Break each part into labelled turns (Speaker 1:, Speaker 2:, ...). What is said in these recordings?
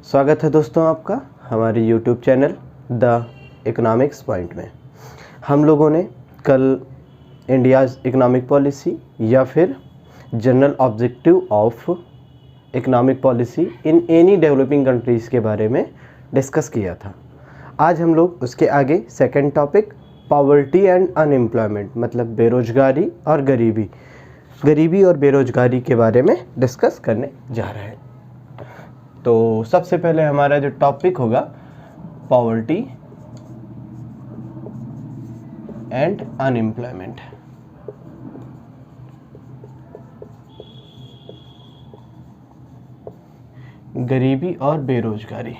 Speaker 1: स्वागत है दोस्तों आपका हमारे YouTube channel the economics point में। हम लोगों ने कल इंडियाज़ इकोनॉमिक पॉलिसी या फिर general objective of economic policy in any developing countries के बारे में डिस्कस किया था। आज हम लोग उसके आगे second topic poverty and unemployment मतलब बेरोजगारी और गरीबी और बेरोजगारी के बारे में डिस्कस करने जा रहे हैं। तो सबसे पहले हमारा जो टॉपिक होगा पॉवर्टी एंड अनएम्प्लॉयमेंट। गरीबी और बेरोजगारी।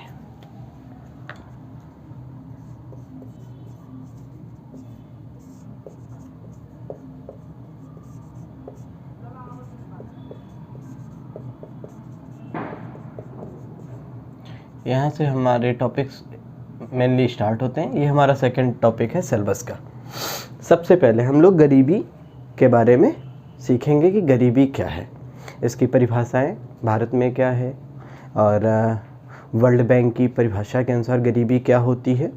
Speaker 1: यहाँ से हमारे टॉपिक्स मेनली स्टार्ट होते हैं। ये हमारा सेकंड टॉपिक है सिलेबस का। सबसे पहले हम लोग गरीबी के बारे में सीखेंगे कि गरीबी क्या है, इसकी परिभाषाएं भारत में क्या है और वर्ल्ड बैंक की परिभाषा के अनुसार गरीबी क्या होती है।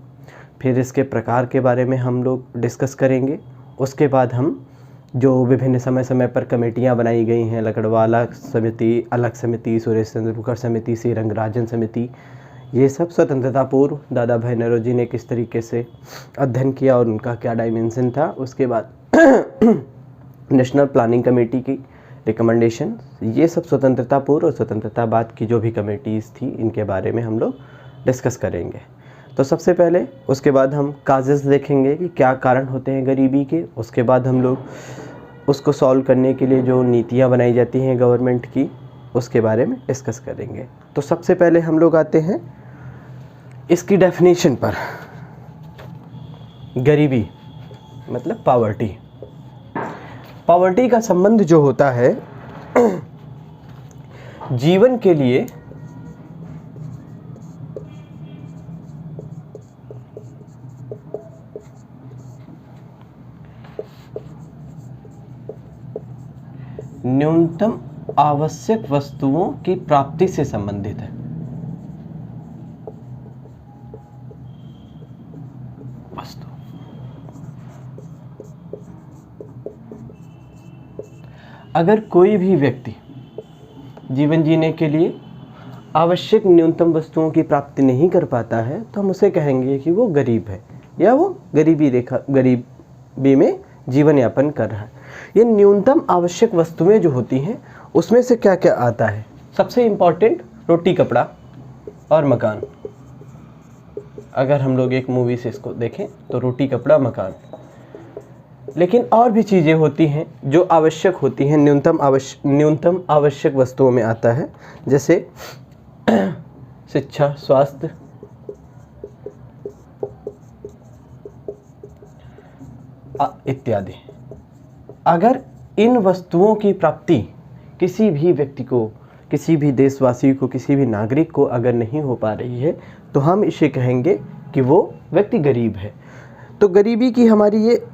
Speaker 1: फिर इसके प्रकार के बारे में हम लोग डिस्कस करेंगे। उसके बाद हम जो विभिन्न समय समय पर कमेटियां बनाई गई हैं, लकड़वाला समिति, अलग समिति, सुरेश तेंदुलकर समिति, सी रंगराजन समिति, ये सब स्वतंत्रता पूर्व दादा भाई नौरोजी ने किस तरीके से अध्ययन किया और उनका क्या डायमेंशन था। उसके बाद नेशनल प्लानिंग कमेटी की रिकमेंडेशन, ये सब स्वतंत्रता पूर्व और स्वतंत्रता बाद की जो भी कमेटीज़ थी इनके बारे में हम लोग डिस्कस करेंगे। तो सबसे पहले उसके बाद हम काजेज़ देखेंगे कि क्या कारण होते हैं गरीबी के। उसके बाद हम लोग उसको सॉल्व करने के लिए जो नीतियाँ बनाई जाती हैं गवर्नमेंट की, उसके बारे में डिस्कस करेंगे। तो सबसे पहले हम लोग आते हैं इसकी डेफिनेशन पर। गरीबी मतलब पॉवर्टी का संबंध जो होता है जीवन के लिए न्यूनतम आवश्यक वस्तुओं की प्राप्ति से संबंधित है। अगर कोई भी व्यक्ति जीवन जीने के लिए आवश्यक न्यूनतम वस्तुओं की प्राप्ति नहीं कर पाता है तो हम उसे कहेंगे कि वो गरीब है या वो गरीबी में जीवन यापन कर रहा है। ये न्यूनतम आवश्यक वस्तुएं जो होती हैं उसमें से क्या क्या आता है? सबसे इम्पॉर्टेंट रोटी, कपड़ा और मकान। अगर हम लोग एक मूवी से इसको देखें तो रोटी, कपड़ा, मकान। लेकिन और भी चीज़ें होती हैं जो आवश्यक होती हैं, न्यूनतम आवश्यक वस्तुओं में आता है, जैसे शिक्षा, स्वास्थ्य, इत्यादि। अगर इन वस्तुओं की प्राप्ति किसी भी व्यक्ति को, किसी भी देशवासी को, किसी भी नागरिक को अगर नहीं हो पा रही है तो हम इसे कहेंगे कि वो व्यक्ति गरीब है। तो गरीबी की हमारी ये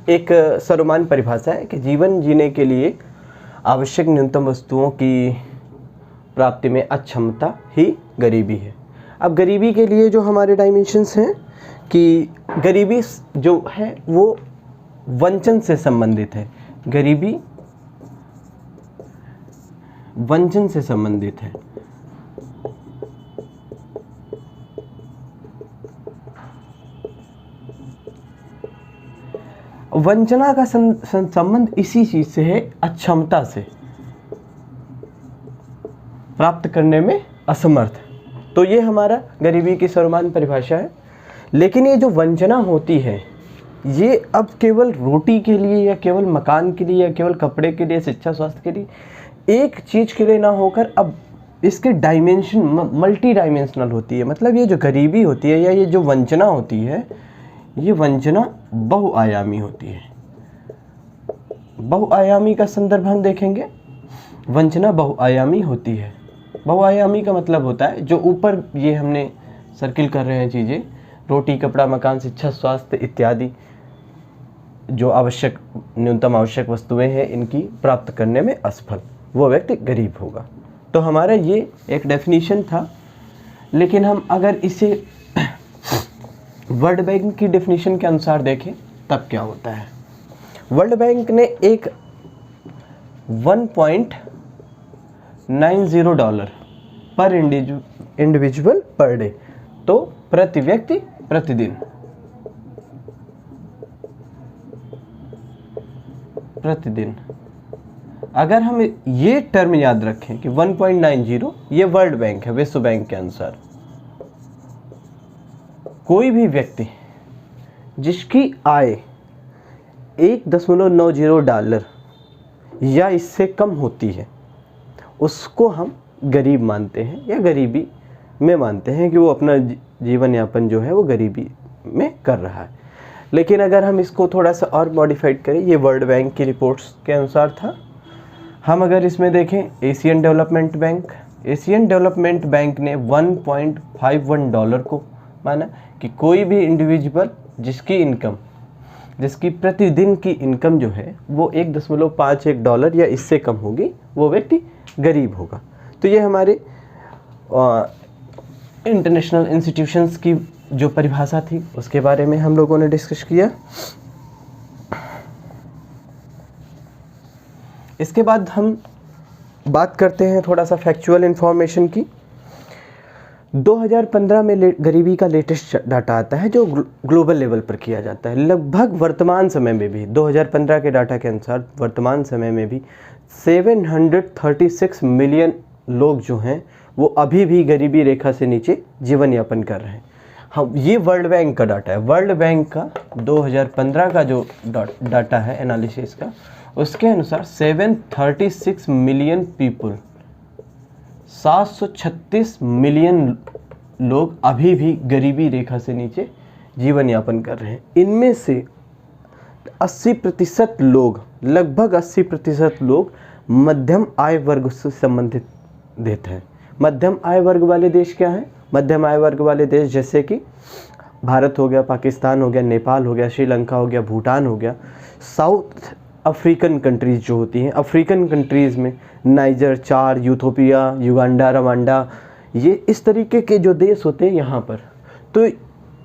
Speaker 1: एक सर्वमान्य परिभाषा है कि जीवन जीने के लिए आवश्यक न्यूनतम वस्तुओं की प्राप्ति में अक्षमता ही गरीबी है। अब गरीबी के लिए जो हमारे डायमेंशंस हैं कि गरीबी जो है वो वंचन से संबंधित है। गरीबी वंचन से संबंधित है। वंचना का संबंध इसी चीज से है, अक्षमता से, प्राप्त करने में असमर्थ। तो ये हमारा गरीबी की सर्वमान्य परिभाषा है। लेकिन ये जो वंचना होती है ये अब केवल रोटी के लिए या केवल मकान के लिए या केवल कपड़े के लिए, शिक्षा, स्वास्थ्य के लिए, एक चीज़ के लिए ना होकर अब इसके डायमेंशन मल्टी डायमेंशनल होती है। मतलब ये जो गरीबी होती है या ये जो वंचना होती है, ये वंचना बहुआयामी होती है। बहुआयामी का संदर्भ हम देखेंगे। वंचना बहुआयामी होती है। बहुआयामी का मतलब होता है जो ऊपर ये हमने सर्किल कर रहे हैं चीज़ें, रोटी, कपड़ा, मकान, शिक्षा, स्वास्थ्य इत्यादि, जो आवश्यक न्यूनतम आवश्यक वस्तुएं हैं इनकी प्राप्त करने में असफल, वो व्यक्ति गरीब होगा। तो हमारा ये एक डेफिनेशन था, लेकिन हम अगर इसे वर्ल्ड बैंक की डेफिनेशन के अनुसार देखें तब क्या होता है। वर्ल्ड बैंक ने एक $1.90 पर इंडिविजुअल पर डे, तो प्रति व्यक्ति प्रतिदिन, अगर हम ये टर्म याद रखें कि 1.90 ये वर्ल्ड बैंक है, विश्व बैंक के अनुसार, कोई भी व्यक्ति जिसकी आय $1.90 या इससे कम होती है उसको हम गरीब मानते हैं या गरीबी में मानते हैं कि वो अपना जीवन यापन जो है वो गरीबी में कर रहा है। लेकिन अगर हम इसको थोड़ा सा और मॉडिफाइड करें, ये वर्ल्ड बैंक की रिपोर्ट्स के अनुसार था। हम अगर इसमें देखें एशियन डेवलपमेंट बैंक ने $1.51 को माना कि कोई भी इंडिविजुअल जिसकी प्रतिदिन की इनकम जो है वो $1.51 या इससे कम होगी, वो व्यक्ति गरीब होगा। तो ये हमारे इंटरनेशनल इंस्टीट्यूशंस की जो परिभाषा थी उसके बारे में हम लोगों ने डिस्कस किया। इसके बाद हम बात करते हैं थोड़ा सा फैक्चुअल इंफॉर्मेशन की। 2015 में गरीबी का लेटेस्ट डाटा आता है जो ग्लोबल लेवल पर किया जाता है। लगभग वर्तमान समय में भी 2015 के डाटा के अनुसार वर्तमान समय में भी 736 मिलियन लोग जो हैं वो अभी भी गरीबी रेखा से नीचे जीवन यापन कर रहे हैं। हम ये वर्ल्ड बैंक का डाटा है। वर्ल्ड बैंक का 2015 का जो डाटा है एनालिसिस का, उसके अनुसार 736 मिलियन पीपल, 736 मिलियन लोग अभी भी गरीबी रेखा से नीचे जीवन यापन कर रहे हैं। इनमें से 80% लोग, लगभग 80% लोग मध्यम आय वर्ग से संबंधित देते हैं। मध्यम आय वर्ग वाले देश क्या हैं? मध्यम आय वर्ग वाले देश जैसे कि भारत हो गया, पाकिस्तान हो गया, नेपाल हो गया, श्रीलंका हो गया, भूटान हो गया, साउथ अफ्रीकन कंट्रीज़ जो होती हैं, अफ्रीकन कंट्रीज़ में नाइजर, चाद, यूथोपिया, युगांडा, रवांडा, ये इस तरीके के जो देश होते हैं यहाँ पर, तो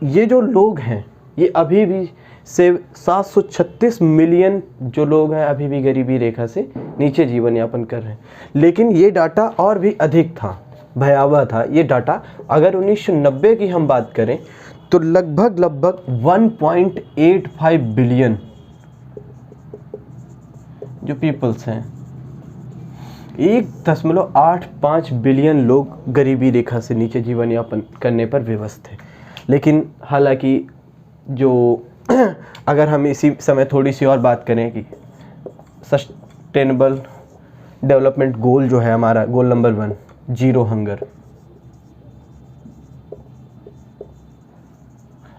Speaker 1: ये जो लोग हैं ये अभी भी 736 मिलियन जो लोग हैं अभी भी गरीबी रेखा से नीचे जीवन यापन कर रहे हैं। लेकिन ये डाटा और भी अधिक था, भयावह था ये डाटा। अगर 1990 की हम बात करें तो लगभग 1.85 बिलियन जो पीपल्स हैं, 1.85 बिलियन लोग गरीबी रेखा से नीचे जीवन यापन करने पर विवश थे। लेकिन हालांकि जो अगर हम इसी समय थोड़ी सी और बात करें कि सस्टेनेबल डेवलपमेंट गोल जो है हमारा, गोल नंबर 1, जीरो हंगर,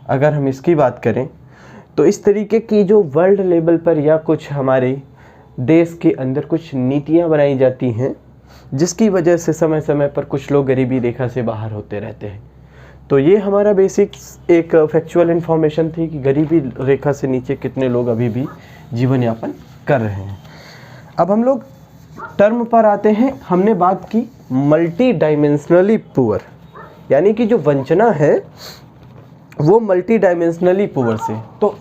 Speaker 1: अगर हम इसकी बात करें तो इस तरीके की जो वर्ल्ड लेवल पर या कुछ हमारे देश के अंदर कुछ नीतियां बनाई जाती हैं जिसकी वजह से समय समय पर कुछ लोग गरीबी रेखा से बाहर होते रहते हैं। तो ये हमारा बेसिक एक फैक्चुअल इन्फॉर्मेशन थी कि गरीबी रेखा से नीचे कितने लोग अभी भी जीवन यापन कर रहे हैं। अब हम लोग टर्म पर आते हैं। हमने बात की मल्टी डायमेंशनली पुअर, यानी कि जो वंचना है वो मल्टी डायमेंशनली पुअर से। तो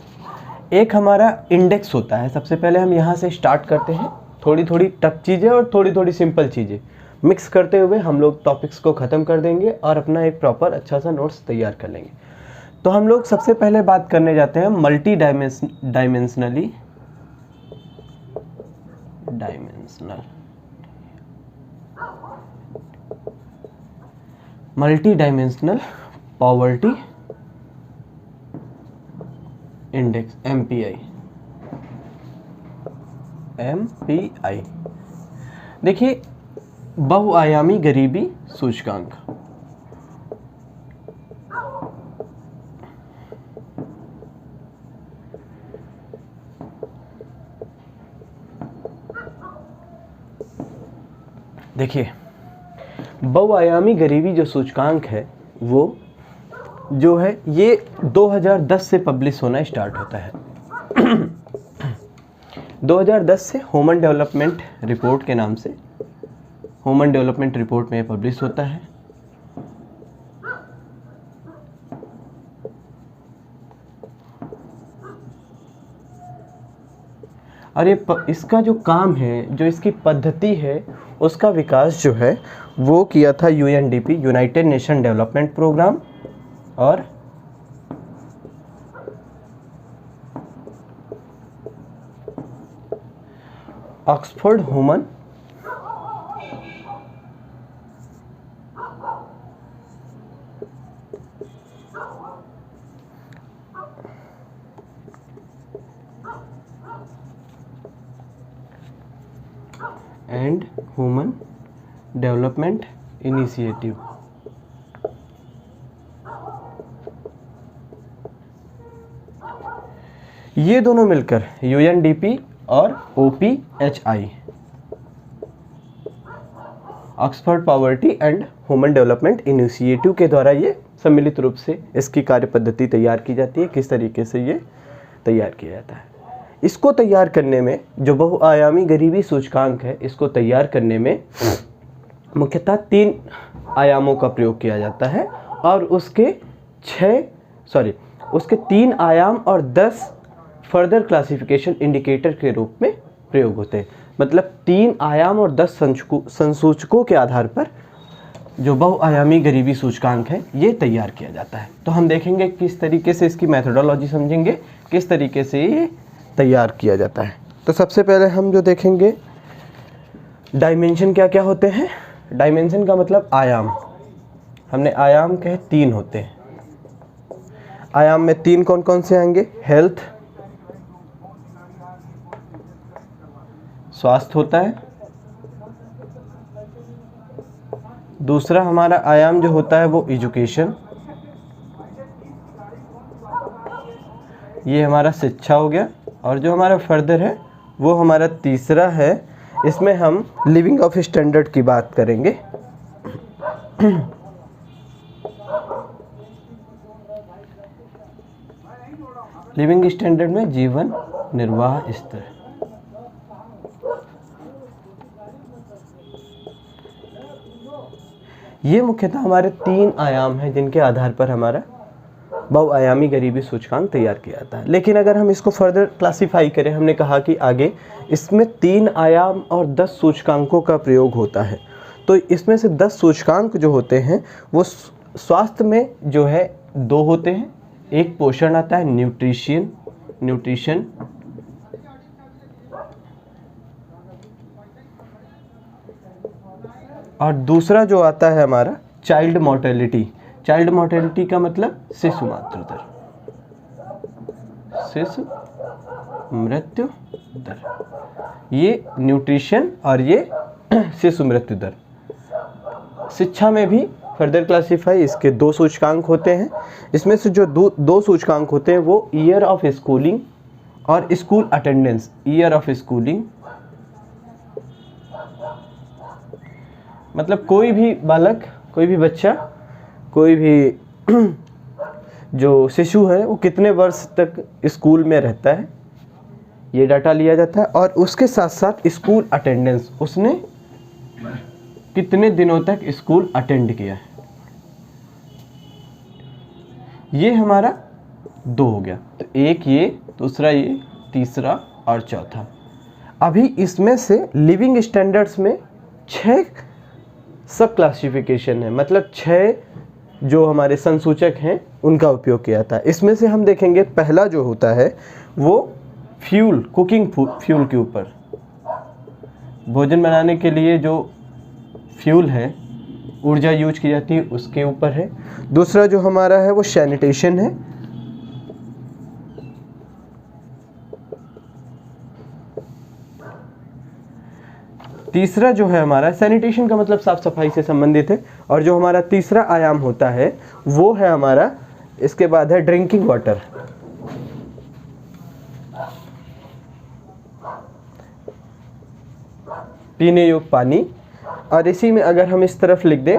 Speaker 1: एक हमारा इंडेक्स होता है। सबसे पहले हम यहाँ से स्टार्ट करते हैं, थोड़ी थोड़ी टफ चीज़ें और थोड़ी थोड़ी सिंपल चीज़ें मिक्स करते हुए हम लोग टॉपिक्स को ख़त्म कर देंगे और अपना एक प्रॉपर अच्छा सा नोट्स तैयार कर लेंगे। तो हम लोग सबसे पहले बात करने जाते हैं multi dimensional poverty index, MPI। देखिए, बहुआयामी गरीबी सूचकांक। देखिए, बहुआयामी गरीबी जो सूचकांक है वो जो है ये 2010 से पब्लिश होना स्टार्ट होता है। 2010 से ह्यूमन डेवलपमेंट रिपोर्ट के नाम से ह्यूमन डेवलपमेंट रिपोर्ट में पब्लिश होता है। और ये इसका जो काम है, जो इसकी पद्धति है, उसका विकास जो है वो किया था UNDP, United Nation Development Programme, और Oxford Human and Human Development Initiative. ये दोनों मिलकर यूएनडीपी और OPHI, Oxford Poverty and Human Development Initiative के द्वारा ये सम्मिलित रूप से इसकी कार्य पद्धति तैयार की जाती है। किस तरीके से ये तैयार किया जाता है, इसको तैयार करने में जो बहुआयामी गरीबी सूचकांक है, इसको तैयार करने में मुख्यतः 3 आयामों का प्रयोग किया जाता है, और उसके 3 आयाम और 10 फर्दर क्लासिफिकेशन इंडिकेटर के रूप में प्रयोग होते हैं। मतलब 3 आयाम और 10 संसूचकों के आधार पर जो बहुआयामी गरीबी सूचकांक है ये तैयार किया जाता है। तो हम देखेंगे किस तरीके से इसकी मेथोडोलॉजी समझेंगे, किस तरीके से ये तैयार किया जाता है। तो सबसे पहले हम जो देखेंगे डायमेंशन क्या क्या होते हैं। डायमेंशन का मतलब आयाम, हमने आयाम कहे 3 होते हैं। आयाम में 3 कौन कौन से आएंगे, हेल्थ, स्वास्थ्य होता है। दूसरा हमारा आयाम जो होता है वो एजुकेशन, ये हमारा शिक्षा हो गया। और जो हमारा फर्दर है वो हमारा तीसरा है, इसमें हम लिविंग ऑफ स्टैंडर्ड की बात करेंगे। लिविंग स्टैंडर्ड में जीवन निर्वाह स्तर। ये मुख्यतः हमारे 3 आयाम हैं जिनके आधार पर हमारा बहुआयामी गरीबी सूचकांक तैयार किया जाता है। लेकिन अगर हम इसको फर्दर क्लासिफाई करें, हमने कहा कि आगे इसमें 3 आयाम और 10 सूचकांकों का प्रयोग होता है। तो इसमें से 10 सूचकांक जो होते हैं वो स्वास्थ्य में जो है 2 होते हैं। एक पोषण आता है, न्यूट्रिशन, और दूसरा जो आता है हमारा चाइल्ड मोर्टेलिटी। चाइल्ड मोर्टेलिटी का मतलब शिशु मातृ दर, शिशु मृत्यु दर। ये न्यूट्रिशन और ये शिशु मृत्यु दर। शिक्षा में भी फर्दर क्लासिफाई इसके 2 सूचकांक होते हैं। इसमें से जो 2 सूचकांक होते हैं वो ईयर ऑफ स्कूलिंग और school attendance. Year of schooling मतलब कोई भी बालक, कोई भी बच्चा, कोई भी जो शिशु है वो कितने वर्ष तक स्कूल में रहता है, ये डाटा लिया जाता है। और उसके साथ साथ स्कूल अटेंडेंस, उसने कितने दिनों तक स्कूल अटेंड किया है, ये हमारा 2 हो गया। तो एक ये, दूसरा ये, तीसरा और चौथा। अभी इसमें से लिविंग स्टैंडर्ड्स में 6 सब क्लासिफिकेशन है, मतलब 6 जो हमारे संसूचक हैं उनका उपयोग किया जाता है। इसमें से हम देखेंगे पहला जो होता है वो फ्यूल, कुकिंग फ्यूल के ऊपर, भोजन बनाने के लिए जो फ्यूल है, ऊर्जा यूज की जाती है, उसके ऊपर है। दूसरा जो हमारा है वो सैनिटेशन है। तीसरा जो है हमारा, सैनिटेशन का मतलब साफ सफाई से संबंधित है। और जो हमारा तीसरा आयाम होता है वो है हमारा, इसके बाद है ड्रिंकिंग वाटर। पीने योग्य पानी। और इसी में अगर हम इस तरफ लिख दें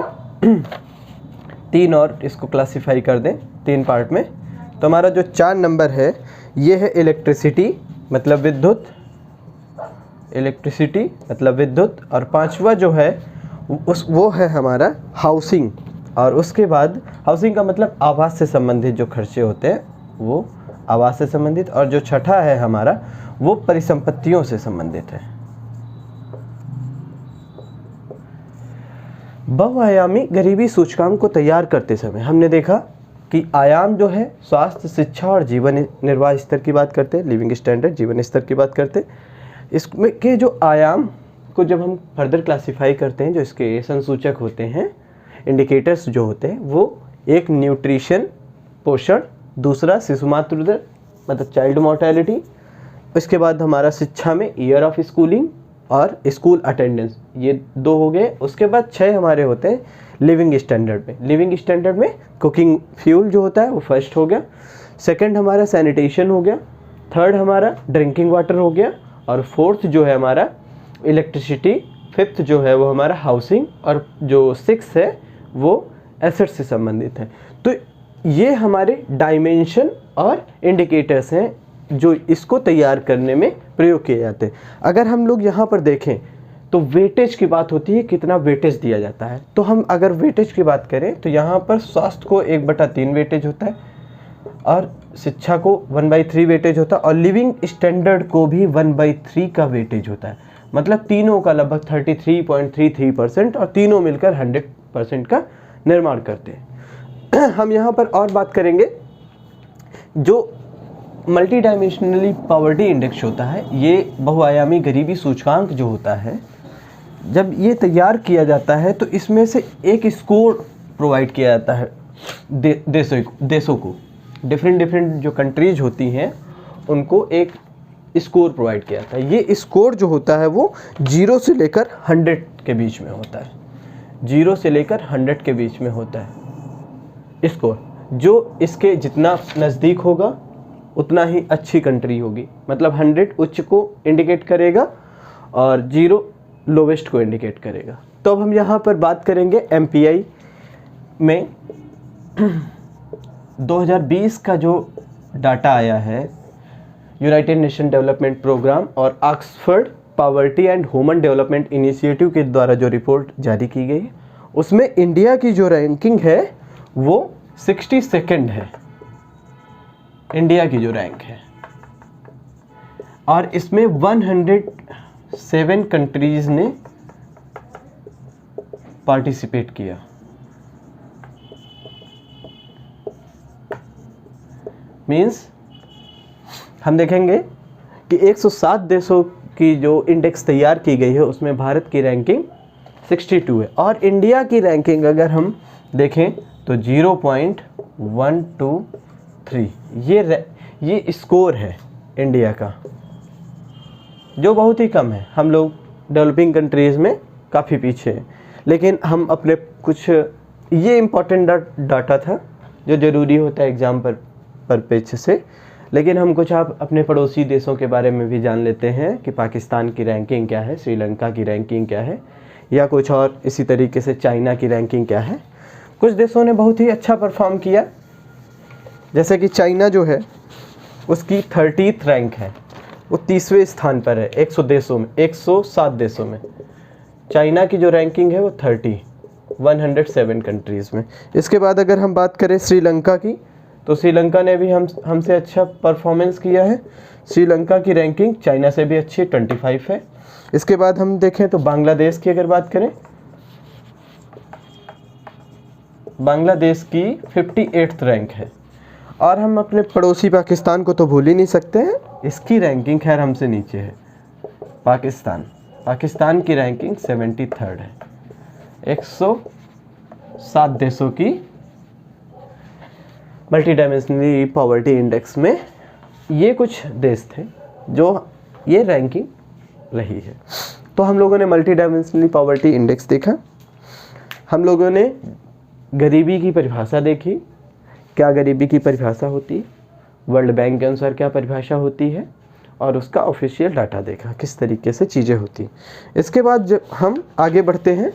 Speaker 1: 3 और इसको क्लासिफाई कर दें 3 पार्ट में, तो हमारा जो 4 नंबर है ये है इलेक्ट्रिसिटी मतलब विद्युत, इलेक्ट्रिसिटी मतलब विद्युत। और 5वां जो है वो है हमारा हाउसिंग। और उसके बाद हाउसिंग का मतलब आवास से संबंधित जो खर्चे होते हैं वो आवास से संबंधित, और जो छठा है हमारा वो परिसंपत्तियों से संबंधित है। बहुआयामी गरीबी सूचकांक को तैयार करते समय हमने देखा कि आयाम जो है स्वास्थ्य, शिक्षा और जीवन निर्वाह स्तर की बात करते हैं, लिविंग स्टैंडर्ड, जीवन स्तर की बात करते हैं। इसमें के जो आयाम को जब हम फर्दर क्लासिफाई करते हैं, जो इसके संसूचक होते हैं, इंडिकेटर्स जो होते हैं, वो एक न्यूट्रिशन पोषण, दूसरा शिशु मातृ दर मतलब चाइल्ड मोर्टेलिटी, इसके बाद हमारा शिक्षा में ईयर ऑफ स्कूलिंग और स्कूल अटेंडेंस, ये 2 हो गए। उसके बाद 6 हमारे होते हैं लिविंग स्टैंडर्ड में। लिविंग स्टैंडर्ड में कुकिंग फ्यूल जो होता है वो फर्स्ट हो गया, सेकंड हमारा सैनिटेशन हो गया, थर्ड हमारा ड्रिंकिंग वाटर हो गया, और फोर्थ जो है हमारा इलेक्ट्रिसिटी, फिफ्थ जो है वो हमारा हाउसिंग, और जो 6 है वो एसेट से संबंधित है। तो ये हमारे डायमेंशन और इंडिकेटर्स हैं जो इसको तैयार करने में प्रयोग किए जाते हैं। अगर हम लोग यहाँ पर देखें तो वेटेज की बात होती है, कितना वेटेज दिया जाता है। तो हम अगर वेटेज की बात करें तो यहाँ पर स्वास्थ्य को 1/3 वेटेज होता है, और शिक्षा को 1/3 वेटेज होता है, और लिविंग स्टैंडर्ड को भी 1/3 का वेटेज होता है। मतलब तीनों का लगभग 33.33%, और तीनों मिलकर 100% का निर्माण करते हैं। हम यहाँ पर और बात करेंगे, जो मल्टी डायमेंशनली पॉवर्टी इंडेक्स होता है, ये बहुआयामी गरीबी सूचकांक जो होता है, जब ये तैयार किया जाता है तो इसमें से एक स्कोर प्रोवाइड किया जाता है देशों को। डिफरेंट जो कंट्रीज होती हैं उनको एक स्कोर प्रोवाइड किया जाता है। ये स्कोर जो होता है वो 0 से लेकर 100 के बीच में होता है। 0 से लेकर 100 के बीच में होता है स्कोर। जो इसके जितना नज़दीक होगा उतना ही अच्छी कंट्री होगी। मतलब 100 उच्च को इंडिकेट करेगा और 0 लोवेस्ट को इंडिकेट करेगा। तो अब हम यहाँ पर बात करेंगे MPI में 2020 का जो डाटा आया है, यूनाइटेड नेशन डेवलपमेंट प्रोग्राम और Oxford Poverty and Human Development Initiative के द्वारा जो रिपोर्ट जारी की गई, उसमें इंडिया की जो रैंकिंग है वो 62nd है। इंडिया की जो रैंक है, और इसमें 107 कंट्रीज ने पार्टिसिपेट किया। मीन्स हम देखेंगे कि 107 देशों की जो इंडेक्स तैयार की गई है उसमें भारत की रैंकिंग 62 है, और इंडिया की रैंकिंग अगर हम देखें तो 0.123 ये स्कोर है इंडिया का, जो बहुत ही कम है। हम लोग डेवलपिंग कंट्रीज़ में काफ़ी पीछे हैं। लेकिन हम अपने कुछ ये इम्पोर्टेंट डाटा था जो ज़रूरी होता है एग्ज़ाम परपेज से, लेकिन हम कुछ आप अपने पड़ोसी देशों के बारे में भी जान लेते हैं कि पाकिस्तान की रैंकिंग क्या है, श्रीलंका की रैंकिंग क्या है, या कुछ और इसी तरीके से चाइना की रैंकिंग क्या है। कुछ देशों ने बहुत ही अच्छा परफॉर्म किया, जैसे कि चाइना जो है उसकी 30th रैंक है, वो 30वें स्थान पर है 107 देशों में। चाइना की जो रैंकिंग है वो 107 कंट्रीज़ में। इसके बाद अगर हम बात करें श्रीलंका की, तो श्रीलंका ने भी हमसे अच्छा परफॉर्मेंस किया है। श्रीलंका की रैंकिंग चाइना से भी अच्छी 25 है। इसके बाद हम देखें तो बांग्लादेश की अगर बात करें, बांग्लादेश की 58th रैंक है। और हम अपने पड़ोसी पाकिस्तान को तो भूल ही नहीं सकते हैं, इसकी रैंकिंग खैर हमसे नीचे है। पाकिस्तान की रैंकिंग 73rd है 107 देशों की मल्टी डायमेंशनली पॉवर्टी इंडेक्स में। ये कुछ देश थे जो ये रैंकिंग रही है। तो हम लोगों ने मल्टी डायमेंशनली पॉवर्टी इंडेक्स देखा, हम लोगों ने गरीबी की परिभाषा देखी, क्या गरीबी की परिभाषा होती है, वर्ल्ड बैंक के अनुसार क्या परिभाषा होती है, और उसका ऑफिशियल डाटा देखा किस तरीके से चीज़ें होती। इसके बाद जब हम आगे बढ़ते हैं,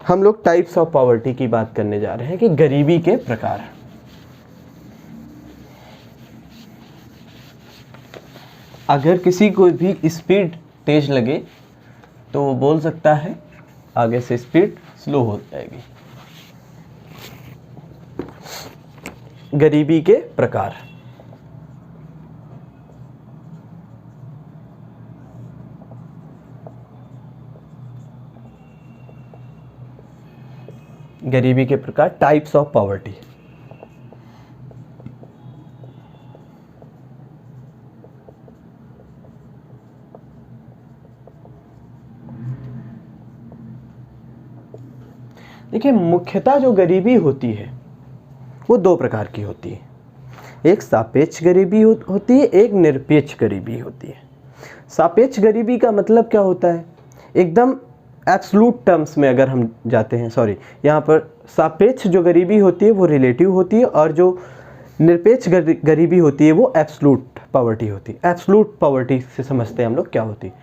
Speaker 1: हम लोग टाइप्स ऑफ पॉवर्टी की बात करने जा रहे हैं कि गरीबी के प्रकार। अगर किसी को भी स्पीड तेज लगे तो वो बोल सकता है आगे से स्पीड स्लो हो जाएगी। गरीबी के प्रकार। गरीबी के प्रकार, टाइप्स ऑफ पॉवर्टी। देखिए, मुख्यतः जो गरीबी होती है वो दो प्रकार की होती है। एक सापेक्ष गरीबी होती है, एक निरपेक्ष गरीबी होती है। सापेक्ष गरीबी का मतलब क्या होता है? एकदम एब्सोल्यूट टर्म्स में अगर हम जाते हैं, सॉरी, यहाँ पर सापेक्ष जो गरीबी होती है वो रिलेटिव होती है, और जो निरपेक्ष गरीबी होती है वो एब्सोल्यूट पॉवर्टी होती है। एब्सोल्यूट पॉवर्टी से समझते हैं हम लोग क्या होती है।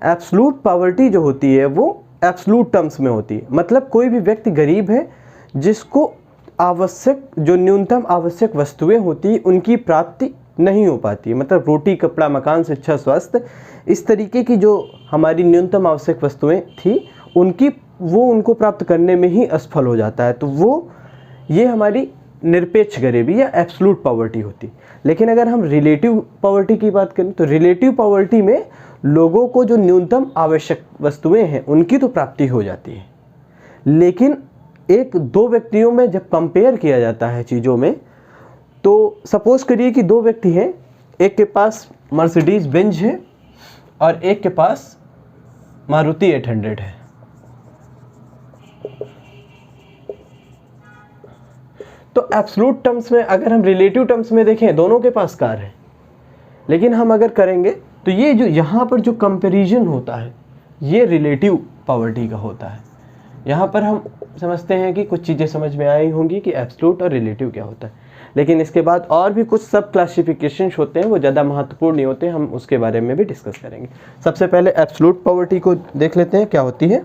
Speaker 1: एब्सोल्यूट पॉवर्टी जो होती है वो एब्सोल्यूट टर्म्स में होती है, मतलब कोई भी व्यक्ति गरीब है जिसको आवश्यक, जो न्यूनतम आवश्यक वस्तुएं होती है उनकी प्राप्ति नहीं हो पाती है। मतलब रोटी, कपड़ा, मकान, शिक्षा, स्वास्थ्य, इस तरीके की जो हमारी न्यूनतम आवश्यक वस्तुएं थी उनको प्राप्त करने में ही असफल हो जाता है, तो ये हमारी निरपेक्ष गरीबी या एब्सोल्यूट पॉवर्टी होती। लेकिन अगर हम रिलेटिव पॉवर्टी की बात करें तो रिलेटिव पॉवर्टी में लोगों को जो न्यूनतम आवश्यक वस्तुएं हैं उनकी तो प्राप्ति हो जाती है, लेकिन एक दो व्यक्तियों में जब कंपेयर किया जाता है चीज़ों में, तो सपोज करिए कि दो व्यक्ति हैं, एक के पास मर्सिडीज बेंज है और एक के पास मारुति 800 है। तो एब्सोल्यूट टर्म्स में, अगर हम रिलेटिव टर्म्स में देखें, दोनों के पास कार है, लेकिन हम अगर करेंगे तो ये जो यहाँ पर जो कंपैरिजन होता है ये रिलेटिव पॉवर्टी का होता है। यहाँ पर हम समझते हैं कि कुछ चीज़ें समझ में आई होंगी कि एब्सोल्यूट और रिलेटिव क्या होता है, लेकिन इसके बाद और भी कुछ सब क्लासिफिकेशंस होते हैं, वो ज़्यादा महत्वपूर्ण नहीं होते, हम उसके बारे में भी डिस्कस करेंगे। सबसे पहले एब्सोल्यूट पॉवर्टी को देख लेते हैं क्या होती है।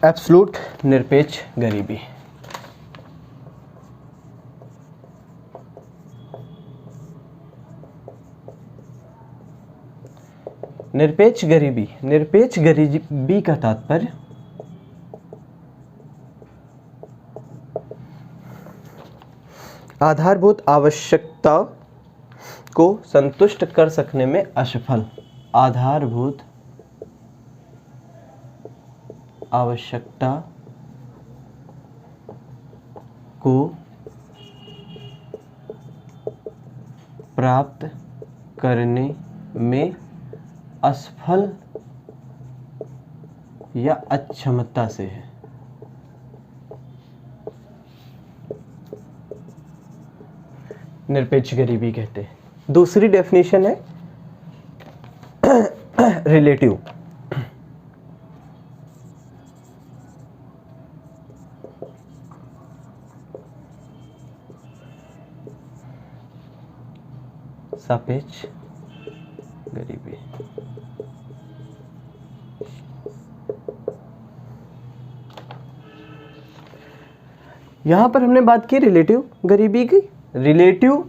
Speaker 1: एब्सोल्यूट निरपेक्ष गरीबी। निरपेक्ष गरीबी का तात्पर्य आधारभूत आवश्यकता को संतुष्ट कर सकने में असफल, आधारभूत आवश्यकता को प्राप्त करने में असफल या अक्षमता से है। निरपेक्ष गरीबी कहते हैं। दूसरी डेफिनेशन है रिलेटिव। सापेक्ष गरीबी। यहाँ पर हमने बात की रिलेटिव गरीबी की। रिलेटिव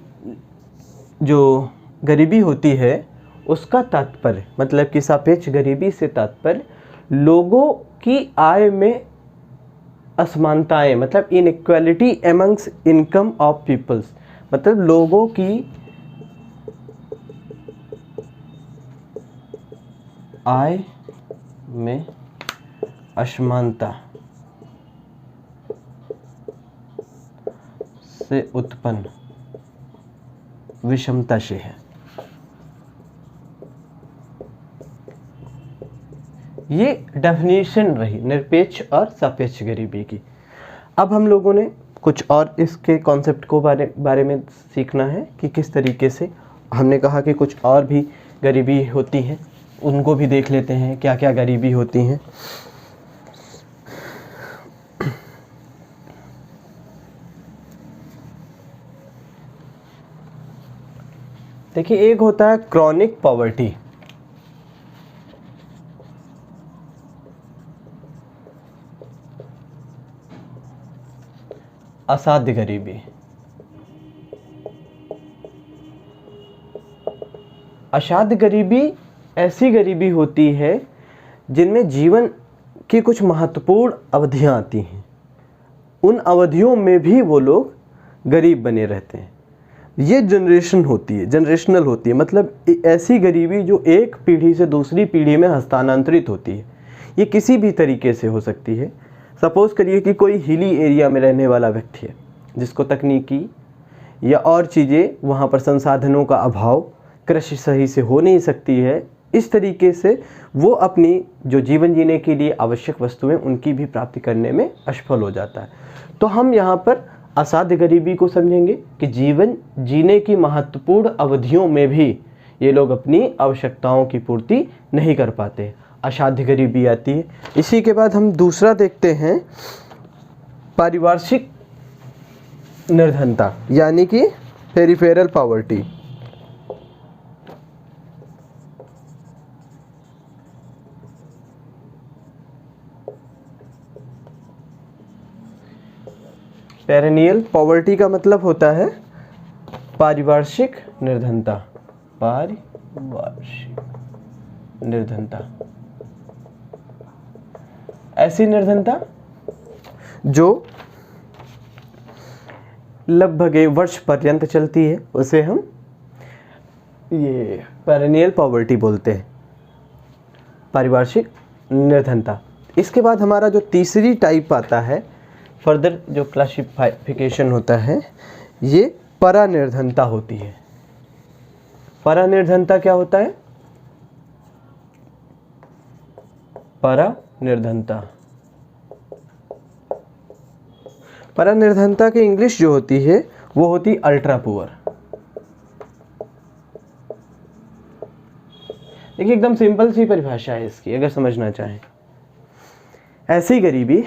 Speaker 1: जो गरीबी होती है उसका तात्पर्य, मतलब कि सापेक्ष गरीबी से तात्पर्य लोगों की आय में असमानताएं, मतलब inequality amongst income of peoples, मतलब लोगों की आय में असमानता से उत्पन्न विषमता से है। ये डेफिनेशन रही निरपेक्ष और सापेक्ष गरीबी की। अब हम लोगों ने कुछ और इसके कॉन्सेप्ट को बारे में सीखना है कि किस तरीके से, हमने कहा कि कुछ और भी गरीबी होती है, उनको भी देख लेते हैं क्या क्या गरीबी होती हैं। देखिए, एक होता है क्रॉनिक पॉवर्टी, असाध्य गरीबी। असाध्य गरीबी ऐसी गरीबी होती है जिनमें जीवन की कुछ महत्वपूर्ण अवधियां आती हैं, उन अवधियों में भी वो लोग गरीब बने रहते हैं। ये जनरेशनल होती है, मतलब ऐसी गरीबी जो एक पीढ़ी से दूसरी पीढ़ी में हस्तांतरित होती है। ये किसी भी तरीके से हो सकती है। सपोज़ करिए कि कोई हिली एरिया में रहने वाला व्यक्ति है जिसको तकनीकी या और चीज़ें, वहाँ पर संसाधनों का अभाव, कृषि सही से हो नहीं सकती है, इस तरीके से वो अपनी जो जीवन जीने के लिए आवश्यक वस्तुएं उनकी भी प्राप्ति करने में असफल हो जाता है। तो हम यहाँ पर असाध्य गरीबी को समझेंगे कि जीवन जीने की महत्वपूर्ण अवधियों में भी ये लोग अपनी आवश्यकताओं की पूर्ति नहीं कर पाते, असाध्य गरीबी आती है। इसी के बाद हम दूसरा देखते हैं पारिवार्षिक निर्धनता, यानी कि पेरिफेरल पॉवर्टी। पेरिनियल पॉवर्टी का मतलब होता है पारिवार्षिक निर्धनता। पारिवार्षिक निर्धनता ऐसी निर्धनता जो लगभग 1 वर्ष पर्यंत चलती है, उसे हम ये पेरिनियल पॉवर्टी बोलते हैं, पारिवार्षिक निर्धनता। इसके बाद हमारा जो तीसरी टाइप आता है, फर्दर जो क्लासिफिकेशन होता है, ये परानिर्धनता होती है। परानिर्धनता क्या होता है? परानिर्धनता, परानिर्धनता की इंग्लिश जो होती है वो होती अल्ट्रा पुअर। देखिए एकदम सिंपल सी परिभाषा है इसकी, अगर समझना चाहें। ऐसी गरीबी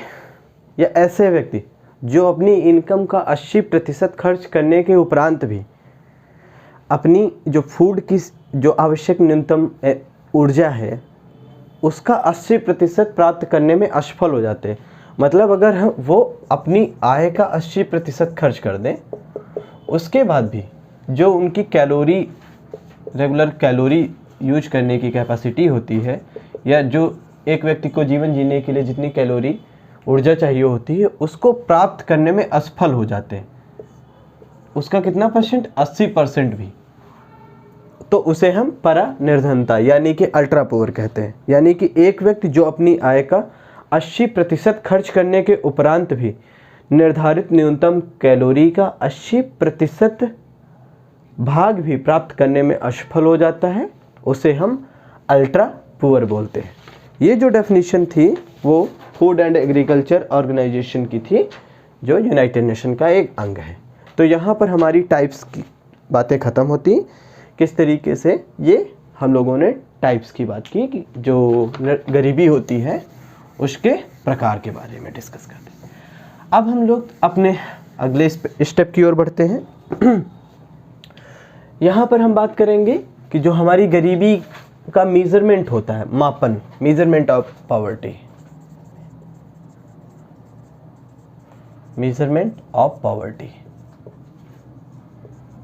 Speaker 1: या ऐसे व्यक्ति जो अपनी इनकम का 80% खर्च करने के उपरांत भी अपनी जो फूड की जो आवश्यक न्यूनतम ऊर्जा है उसका 80% प्राप्त करने में असफल हो जाते हैं। मतलब अगर वो अपनी आय का 80% खर्च कर दें, उसके बाद भी जो उनकी कैलोरी, रेगुलर कैलोरी यूज करने की कैपेसिटी होती है, या जो एक व्यक्ति को जीवन जीने के लिए जितनी कैलोरी ऊर्जा चाहिए होती है, उसको प्राप्त करने में असफल हो जाते हैं। उसका कितना परसेंट? 80% भी। तो उसे हम परानिर्धनता यानी कि अल्ट्रा पुअर कहते हैं। यानी कि एक व्यक्ति जो अपनी आय का 80% खर्च करने के उपरांत भी निर्धारित न्यूनतम कैलोरी का 80% भाग भी प्राप्त करने में असफल हो जाता है, उसे हम अल्ट्रा पुअर बोलते हैं। ये जो डेफिनेशन थी वो फूड एंड एग्रीकल्चर ऑर्गेनाइजेशन की थी, जो यूनाइटेड नेशन का एक अंग है। तो यहाँ पर हमारी टाइप्स की बातें ख़त्म होती। किस तरीके से ये हम लोगों ने टाइप्स की बात की कि जो गरीबी होती है उसके प्रकार के बारे में डिस्कस करते हैं। अब हम लोग अपने अगले स्टेप की ओर बढ़ते हैं। यहाँ पर हम बात करेंगे कि जो हमारी गरीबी का मेजरमेंट होता है, मापन, measurement of poverty, measurement of poverty,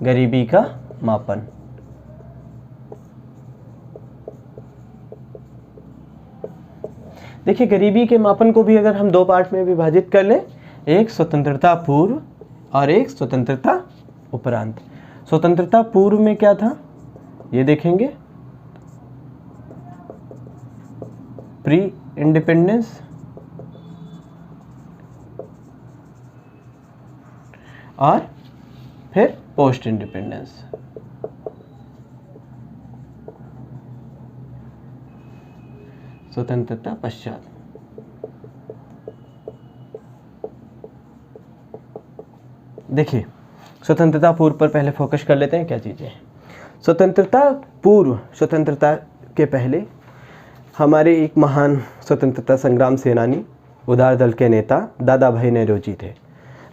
Speaker 1: गरीबी का मापन। देखिए गरीबी के मापन को भी अगर हम 2 पार्ट में विभाजित कर लें, एक स्वतंत्रता पूर्व और एक स्वतंत्रता उपरांत। स्वतंत्रता पूर्व में क्या था ये देखेंगे, प्री इंडिपेंडेंस और फिर पोस्ट इंडिपेंडेंस। स्वतंत्रता पश्चात। देखिए स्वतंत्रता पूर्व पर पहले फोकस कर लेते हैं क्या चीज़ें। स्वतंत्रता पूर्व, स्वतंत्रता के पहले हमारे एक महान स्वतंत्रता संग्राम सेनानी, उदार दल के नेता दादा भाई नेहरूजी थे।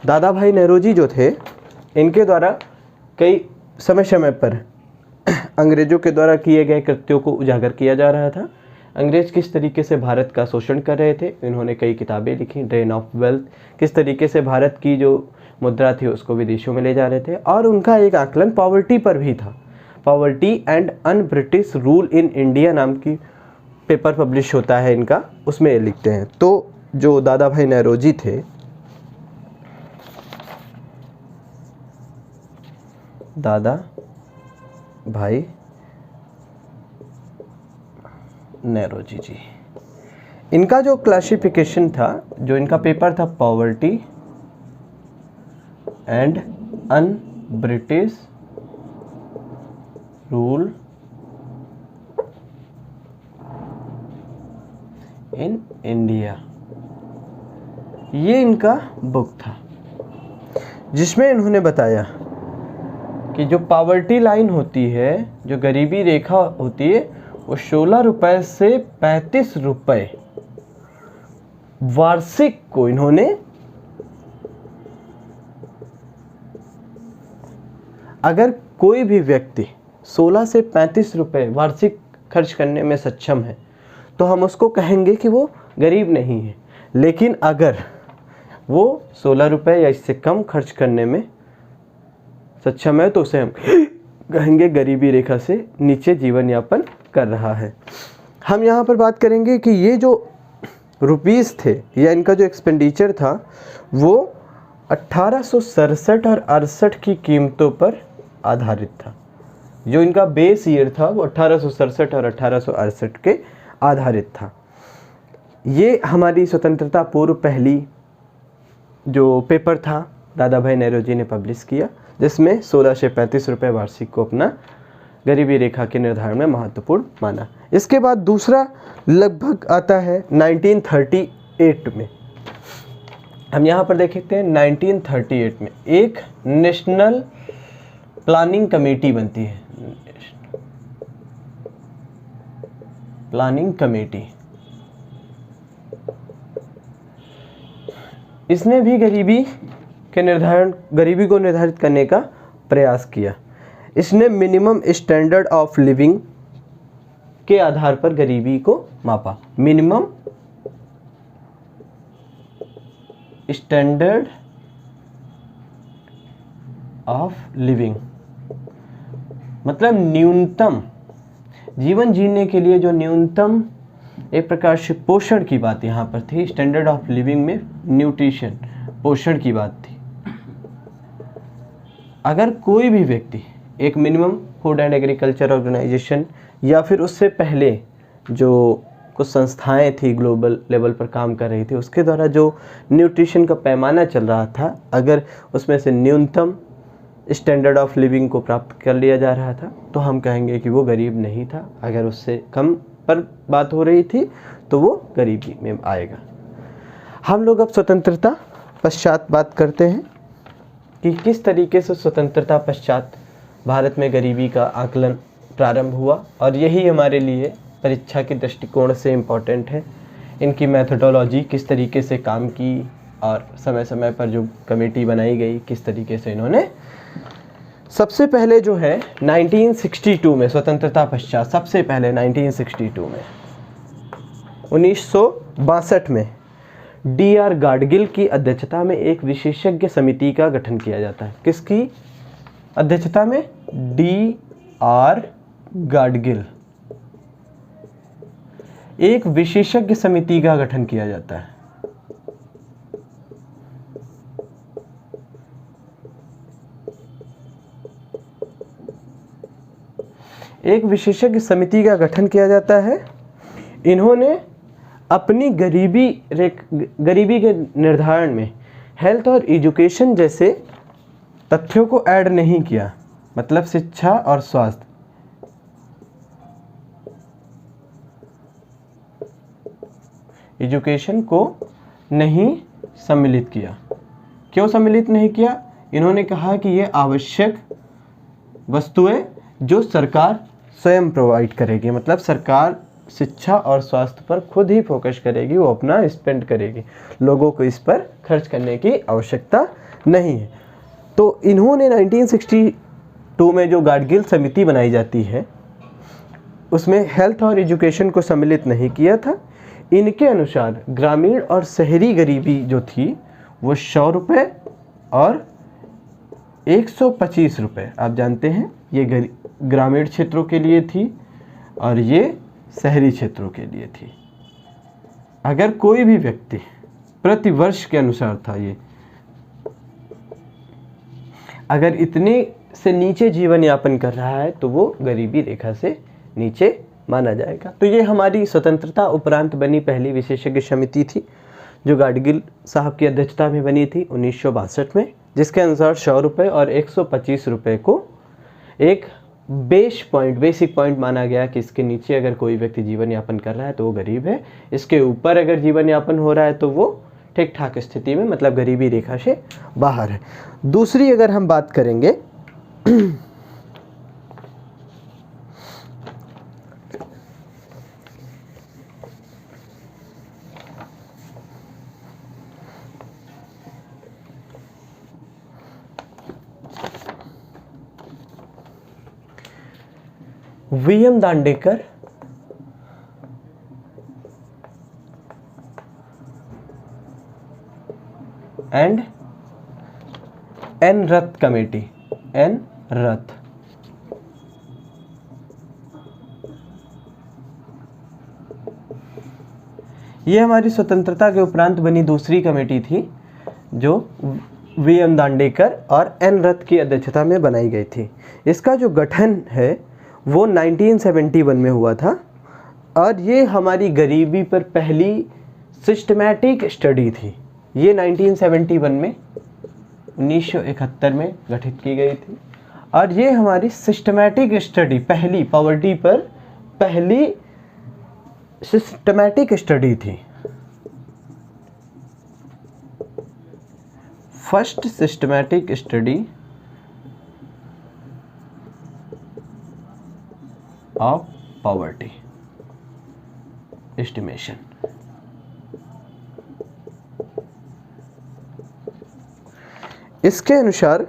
Speaker 1: दादा भाई नेहरूजी जो थे, इनके द्वारा कई समय समय पर अंग्रेज़ों के द्वारा किए गए कृत्यों को उजागर किया जा रहा था। अंग्रेज़ किस तरीके से भारत का शोषण कर रहे थे, इन्होंने कई किताबें लिखी। ड्रेन ऑफ वेल्थ, किस तरीके से भारत की जो मुद्रा थी उसको विदेशों में ले जा रहे थे। और उनका एक आकलन पॉवर्टी पर भी था। Poverty and un British rule in India नाम की पेपर पब्लिश होता है इनका, उसमें ये लिखते हैं। तो जो दादा भाई नौरोजी थे, दादा भाई नौरोजी जी, इनका जो क्लासिफिकेशन था, जो इनका पेपर था, poverty and un British rule in India, ये इनका बुक था, जिसमें इन्होंने बताया कि जो पॉवर्टी लाइन होती है, जो गरीबी रेखा होती है, वो 16 रुपए से 35 रुपए वार्षिक को इन्होंने अगर कोई भी व्यक्ति 16 से 35 रुपए वार्षिक खर्च करने में सक्षम है तो हम उसको कहेंगे कि वो गरीब नहीं है। लेकिन अगर वो 16 रुपए या इससे कम खर्च करने में सक्षम है तो उसे हम कहेंगे गरीबी रेखा से नीचे जीवन यापन कर रहा है। हम यहाँ पर बात करेंगे कि ये जो रुपीस थे या इनका जो एक्सपेंडिचर था वो 1867 और 68 की कीमतों पर आधारित था। जो इनका बेस ईयर था वो 1867 और 1868 के आधारित था। ये हमारी स्वतंत्रता पूर्व पहली जो पेपर था दादा भाई नौरोजी ने पब्लिश किया, जिसमें 16 से 35 रुपये वार्षिक को अपना गरीबी रेखा के निर्धारण में महत्वपूर्ण माना। इसके बाद दूसरा लगभग आता है 1938 में। हम यहाँ पर देखते हैं 1938 में एक नेशनल प्लानिंग कमेटी बनती है, प्लानिंग कमेटी। इसने भी गरीबी को निर्धारित करने का प्रयास किया। इसने मिनिमम स्टैंडर्ड ऑफ लिविंग के आधार पर गरीबी को मापा। मिनिमम स्टैंडर्ड ऑफ लिविंग मतलब न्यूनतम जीवन जीने के लिए जो न्यूनतम एक प्रकार से पोषण की बात यहाँ पर थी। स्टैंडर्ड ऑफ लिविंग में न्यूट्रिशन, पोषण की बात थी। अगर कोई भी व्यक्ति एक minimum food and agriculture organization या फिर उससे पहले जो कुछ संस्थाएं थी ग्लोबल लेवल पर काम कर रही थी, उसके द्वारा जो न्यूट्रिशन का पैमाना चल रहा था, अगर उसमें से न्यूनतम स्टैंडर्ड ऑफ लिविंग को प्राप्त कर लिया जा रहा था तो हम कहेंगे कि वो गरीब नहीं था। अगर उससे कम पर बात हो रही थी तो वो गरीबी में आएगा। हम लोग अब स्वतंत्रता पश्चात बात करते हैं कि किस तरीके से स्वतंत्रता पश्चात भारत में गरीबी का आकलन प्रारंभ हुआ, और यही हमारे लिए परीक्षा के दृष्टिकोण से इम्पॉर्टेंट है। इनकी मेथोडोलॉजी किस तरीके से काम की और समय समय पर जो कमेटी बनाई गई किस तरीके से इन्होंने। सबसे पहले जो है 1962 में, स्वतंत्रता पश्चात सबसे पहले 1962 में 1962 में DR गाडगिल की अध्यक्षता में एक विशेषज्ञ समिति का गठन किया जाता है। किसकी अध्यक्षता में? DR गाडगिल। एक विशेषज्ञ समिति का गठन किया जाता है। एक विशेषज्ञ समिति का गठन किया जाता है। इन्होंने अपनी गरीबी के निर्धारण में हेल्थ और एजुकेशन जैसे तथ्यों को ऐड नहीं किया, मतलब शिक्षा और स्वास्थ्य। एजुकेशन को नहीं सम्मिलित किया। क्यों सम्मिलित नहीं किया? इन्होंने कहा कि ये आवश्यक वस्तुएं जो सरकार स्वयं प्रोवाइड करेगी, मतलब सरकार शिक्षा और स्वास्थ्य पर खुद ही फोकस करेगी, वो अपना स्पेंड करेगी, लोगों को इस पर खर्च करने की आवश्यकता नहीं है। तो इन्होंने 1962 में जो गाडगिल समिति बनाई जाती है उसमें हेल्थ और एजुकेशन को सम्मिलित नहीं किया था। इनके अनुसार ग्रामीण और शहरी गरीबी जो थी वो 100 रुपये और 125 रुपये, आप जानते हैं ये ग्रामीण क्षेत्रों के लिए थी और ये शहरी क्षेत्रों के लिए थी। अगर कोई भी व्यक्ति प्रति वर्ष के अनुसार था ये, अगर इतने से नीचे जीवन यापन कर रहा है तो वो गरीबी रेखा से नीचे माना जाएगा। तो ये हमारी स्वतंत्रता उपरांत बनी पहली विशेषज्ञ समिति थी, जो गाडगिल साहब की अध्यक्षता में बनी थी 1962 में, जिसके अनुसार 100 रुपये और 125 रुपये को एक बेसिक पॉइंट माना गया कि इसके नीचे अगर कोई व्यक्ति जीवन यापन कर रहा है तो वो गरीब है, इसके ऊपर अगर जीवन यापन हो रहा है तो वो ठीक ठाक स्थिति में, मतलब गरीबी रेखा से बाहर है। दूसरी अगर हम बात करेंगे वी.एम. Dandekar and N Rath committee, N रथ, ये हमारी स्वतंत्रता के उपरांत बनी दूसरी कमेटी थी, जो वी.एम. दांडेकर और एन रथ की अध्यक्षता में बनाई गई थी। इसका जो गठन है वो 1971 में हुआ था और ये हमारी गरीबी पर पहली सिस्टमैटिक स्टडी थी। ये 1971 में 1971 में गठित की गई थी और ये हमारी सिस्टमैटिक स्टडी, पहली पॉवर्टी पर पहली सिस्टमैटिक स्टडी थी, first systematic study of poverty estimation. इसके अनुसार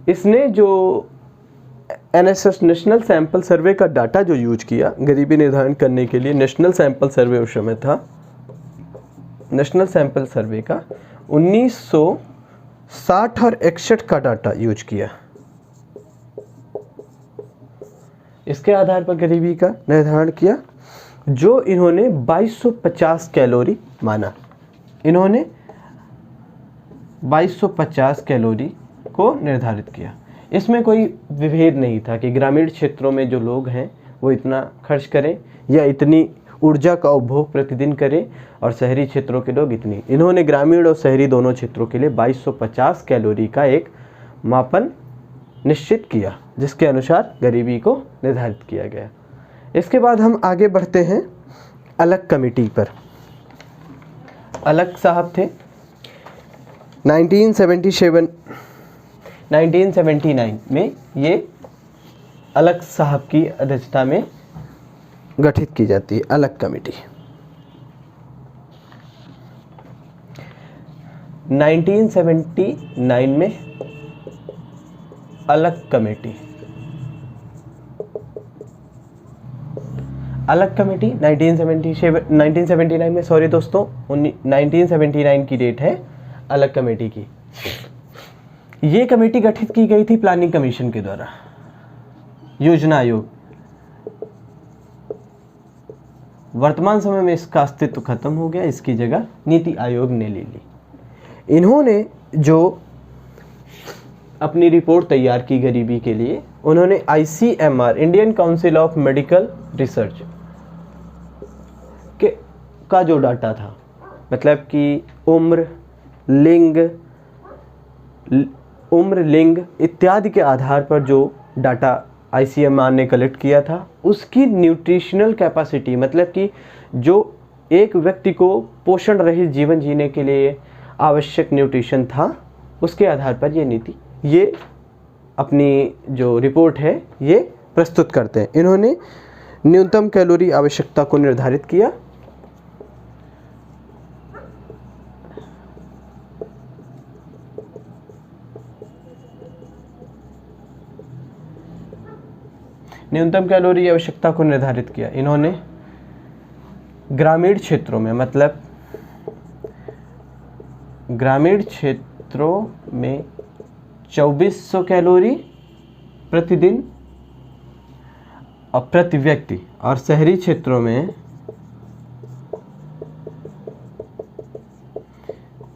Speaker 1: इसने जो एनएसएस नेशनल सैंपल सर्वे का डाटा जो यूज किया गरीबी निर्धारण करने के लिए, नेशनल सैंपल सर्वे उस समय था, नेशनल सैंपल सर्वे का 1960 और 61 का डाटा यूज किया। इसके आधार पर गरीबी का निर्धारण किया, जो इन्होंने 2250 कैलोरी माना। इन्होंने 2250 कैलोरी को निर्धारित किया। इसमें कोई विभेद नहीं था कि ग्रामीण क्षेत्रों में जो लोग हैं वो इतना खर्च करें या इतनी ऊर्जा का उपभोग प्रतिदिन करें और शहरी क्षेत्रों के लोग इतनी। इन्होंने ग्रामीण और शहरी दोनों क्षेत्रों के लिए 2250 कैलोरी का एक मापन निश्चित किया, जिसके अनुसार गरीबी को निर्धारित किया गया। इसके बाद हम आगे बढ़ते हैं अलग कमेटी पर। अलग साहब थे 1979 में, ये अलग साहब की अध्यक्षता में गठित की जाती है अलग कमेटी। 1979 में अलग कमेटी 1979 में, सॉरी दोस्तों 1979 की डेट है अलग कमेटी की। ये कमेटी गठित की गई थी प्लानिंग कमीशन के द्वारा, योजना आयोग। वर्तमान समय में इसका अस्तित्व खत्म हो गया, इसकी जगह नीति आयोग ने ले ली। इन्होंने जो अपनी रिपोर्ट तैयार की गरीबी के लिए, उन्होंने ICMR, Indian council of medical research के का जो डाटा था, मतलब कि उम्र, लिंग इत्यादि के आधार पर जो डाटा ICMR ने कलेक्ट किया था, उसकी न्यूट्रिशनल कैपेसिटी, मतलब कि जो एक व्यक्ति को पोषण रहित जीवन जीने के लिए आवश्यक न्यूट्रिशन था, उसके आधार पर ये अपनी जो रिपोर्ट है ये प्रस्तुत करते हैं। इन्होंने न्यूनतम कैलोरी आवश्यकता को निर्धारित किया। न्यूनतम कैलोरी आवश्यकता को निर्धारित किया इन्होंने ग्रामीण क्षेत्रों में, मतलब ग्रामीण क्षेत्रों में 2400 कैलोरी प्रतिदिन प्रति व्यक्ति और शहरी क्षेत्रों में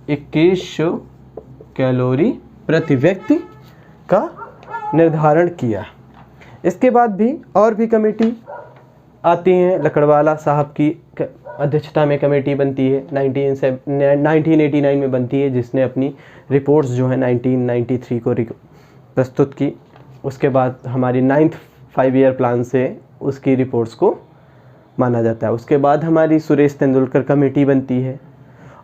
Speaker 1: 2100 कैलोरी प्रति व्यक्ति का निर्धारण किया। इसके बाद भी और भी कमेटी आती हैं। लकड़वाला साहब की अध्यक्षता में कमेटी बनती है, 1989 में बनती है, जिसने अपनी रिपोर्ट्स जो है 1993 को प्रस्तुत की। उसके बाद हमारी 9th 5 ईयर प्लान से उसकी रिपोर्ट्स को माना जाता है। उसके बाद हमारी सुरेश तेंदुलकर कमेटी बनती है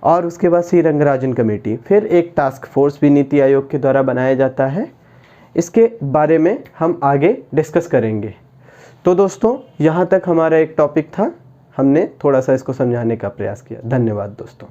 Speaker 1: और उसके बाद सी रंगराजन कमेटी। फिर एक टास्क फोर्स भी नीति आयोग के द्वारा बनाया जाता है। इसके बारे में हम आगे डिस्कस करेंगे। तो दोस्तों, यहाँ तक हमारा एक टॉपिक था, हमने थोड़ा सा इसको समझाने का प्रयास किया। धन्यवाद दोस्तों।